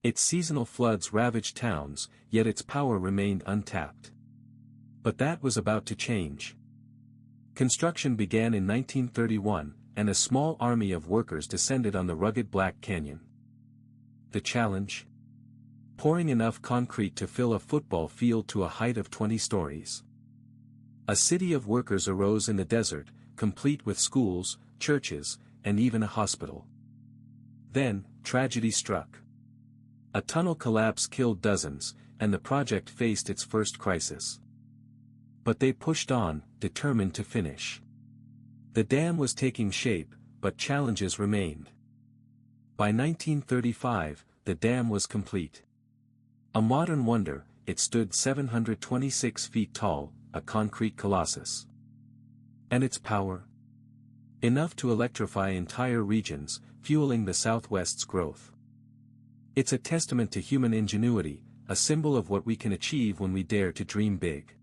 Its seasonal floods ravaged towns, yet its power remained untapped. But that was about to change. Construction began in 1931, and a small army of workers descended on the rugged Black Canyon. The challenge? Pouring enough concrete to fill a football field to a height of 20 stories. A city of workers arose in the desert, complete with schools, churches, and even a hospital. Then, tragedy struck. A tunnel collapse killed dozens, and the project faced its first crisis. But they pushed on, determined to finish. The dam was taking shape, but challenges remained. By 1935, the dam was complete. A modern wonder, it stood 726 feet tall, a concrete colossus. And its power? Enough to electrify entire regions, fueling the Southwest's growth. It's a testament to human ingenuity, a symbol of what we can achieve when we dare to dream big.